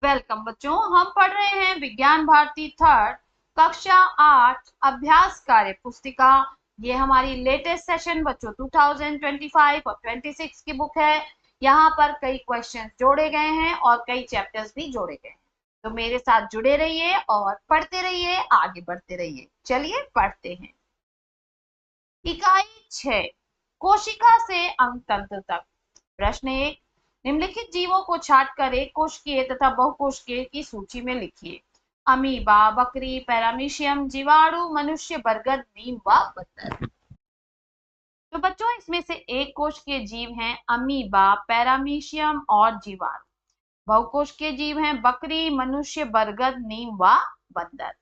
Welcome बच्चों, हम पढ़ रहे हैं विज्ञान भारती थर्ड कक्षा 8 अभ्यास कार्य पुस्तिका। ये हमारी लेटेस्ट सेशन बच्चों 2025 और 26 की बुक है। यहाँ पर कई क्वेश्चंस जोड़े गए हैं और कई चैप्टर्स भी जोड़े गए हैं। तो मेरे साथ जुड़े रहिए और पढ़ते रहिए, आगे बढ़ते रहिए। चलिए पढ़ते हैं। इकाई 6 कोशिका से अंग तंत्र तक। प्रश्न 1, निम्नलिखित जीवों को छांटकर एक कोशिकीय तथा बहुकोशिकीय की सूची में लिखिए। अमीबा, बकरी, पैरामीशियम, जीवाणु, मनुष्य, बरगद, नीम व बत्तर। तो बच्चों इसमें से एक कोशिकीय जीव हैं अमीबा, पैरामीशियम और जीवाणु। बहुकोशिकीय जीव हैं बकरी, मनुष्य, बरगद, नीम व बंदर।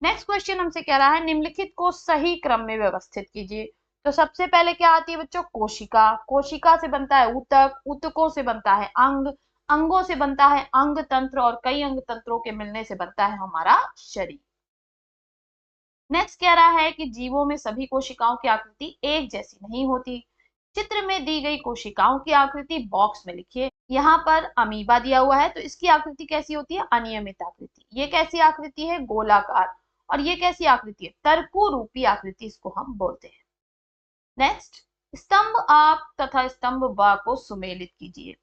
नेक्स्ट क्वेश्चन हमसे कह रहा है निम्नलिखित को सही क्रम में व्यवस्थित कीजिए। तो सबसे पहले क्या आती है बच्चों? कोशिका। कोशिका से बनता है ऊतक, ऊतकों से बनता है अंग, अंगों से बनता है अंग तंत्र और कई अंग तंत्रों के मिलने से बनता है हमारा शरीर। नेक्स्ट कह रहा है कि जीवों में सभी कोशिकाओं की आकृति एक जैसी नहीं होती। चित्र में दी गई कोशिकाओं की आकृति बॉक्स में लिखिए। यहाँ पर अमीबा दिया हुआ है तो इसकी आकृति कैसी होती है? अनियमित आकृति। ये कैसी आकृति है? गोलाकार। और ये कैसी आकृति है? तरकु रूपी आकृति इसको हम बोलते हैं। नेक्स्ट, स्तंभ आ तथा स्तंभ ब को सुमेलित कीजिए।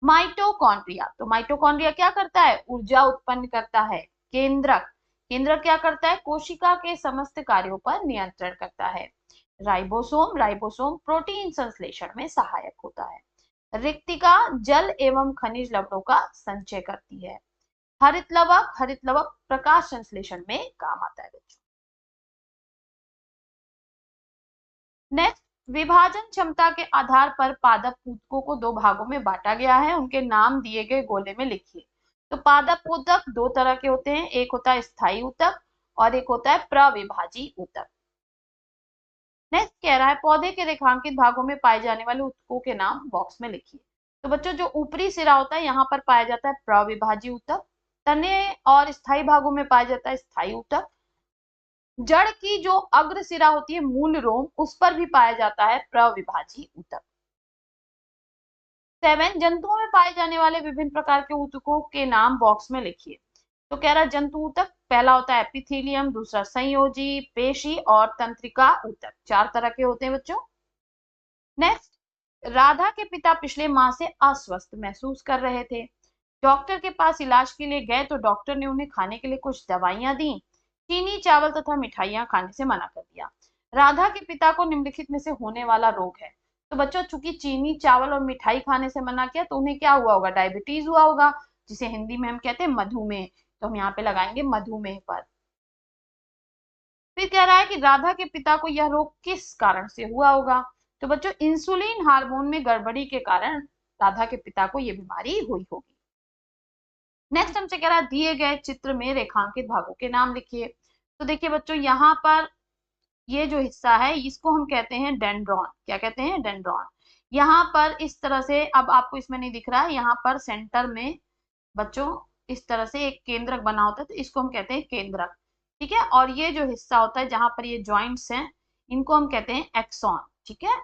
माइटोकॉन्ड्रिया, तो माइटोकॉन्ड्रिया क्या करता है? ऊर्जा उत्पन्न करता है। केंद्रक, केंद्रक क्या करता है? कोशिका के समस्त कार्यों पर नियंत्रण करता है। राइबोसोम, राइबोसोम प्रोटीन संश्लेषण में सहायक होता है। रिक्तिका जल एवं खनिज लवणों का संचय करती है। हरित लवक, हरित लवक प्रकाश संश्लेषण में काम आता है बच्चों। नेक्स्ट, विभाजन क्षमता के आधार पर पादप ऊतकों को दो भागों में बांटा गया है। उनके नाम दिए गए गोले में लिखिए। तो पादप ऊतक दो तरह के होते हैं, एक होता है स्थायी ऊतक और एक होता है प्रविभाजी ऊतक। नेक्स्ट कह रहा है पौधे के रेखांकित भागों में पाए जाने वाले ऊतकों के नाम बॉक्स में लिखिए। तो बच्चों जो ऊपरी सिरा होता है यहाँ पर पाया जाता है प्रविभाजी ऊतक। तने और स्थायी भागों में पाया जाता है स्थायी ऊतक। जड़ की जो अग्र सिरा होती है मूल रोम, उस पर भी पाया जाता है प्रविभाजी ऊतक। 7, जंतुओं में पाए जाने वाले विभिन्न प्रकार के ऊतकों के नाम बॉक्स में लिखिए। तो कह रहा है जंतु ऊतक पहला होता है एपिथेलियम, दूसरा संयोजी, पेशी और तंत्रिका ऊतक। 4 तरह के होते हैं बच्चों। नेक्स्ट, राधा के पिता पिछले माह से अस्वस्थ महसूस कर रहे थे। डॉक्टर के पास इलाज के लिए गए तो डॉक्टर ने उन्हें खाने के लिए कुछ दवाइयां दी। चीनी, चावल तथा मिठाइयां खाने से मना कर दिया। राधा के पिता को निम्नलिखित में से होने वाला रोग है। तो बच्चों चूंकि चीनी, चावल और मिठाई खाने से मना किया तो उन्हें क्या हुआ होगा? डायबिटीज हुआ होगा, जिसे हिंदी में हम कहते हैं मधुमेह। तो हम यहाँ पे लगाएंगे मधुमेह पर। फिर कह रहा है कि राधा के पिता को यह रोग किस कारण से हुआ होगा? तो बच्चों इंसुलिन हार्मोन में गड़बड़ी के कारण राधा के पिता को यह बीमारी हुई होगी। नेक्स्ट हमसे कह रहा है दिए गए चित्र में रेखांकित भागों के नाम लिखिए। तो देखिए बच्चों यहाँ पर ये जो हिस्सा है इसको हम कहते हैं डेंड्रॉन। क्या कहते हैं? डेंड्रॉन। यहाँ पर इस तरह से, अब आपको इसमें नहीं दिख रहा है, यहाँ पर सेंटर में बच्चों इस तरह से एक केंद्रक बना होता है तो इसको हम कहते हैं केंद्रक। ठीक है, और ये जो हिस्सा होता है जहां पर ये जॉइंट्स हैं इनको हम कहते हैं एक्सॉन। ठीक है।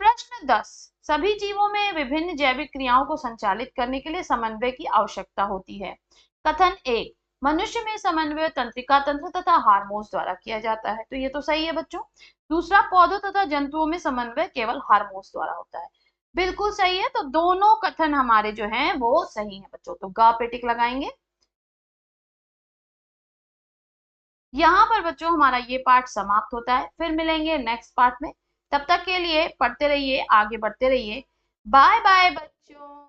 प्रश्न 10, सभी जीवों में विभिन्न जैविक क्रियाओं को संचालित करने के लिए समन्वय की आवश्यकता होती है। कथन 1, मनुष्य में समन्वय तंत्रिका तंत्र तथा हार्मोन्स द्वारा किया जाता है। तो ये तो सही है बच्चों। दूसरा, पौधों तथा जंतुओं में समन्वय केवल हार्मोन्स द्वारा होता है। बिल्कुल सही है। तो दोनों कथन हमारे जो हैं वो सही हैं बच्चों। तो गा पे टिक लगाएंगे। यहाँ पर बच्चों हमारा ये पार्ट समाप्त होता है। फिर मिलेंगे नेक्स्ट पार्ट में। तब तक के लिए पढ़ते रहिए, आगे बढ़ते रहिए। बाय बाय बच्चों।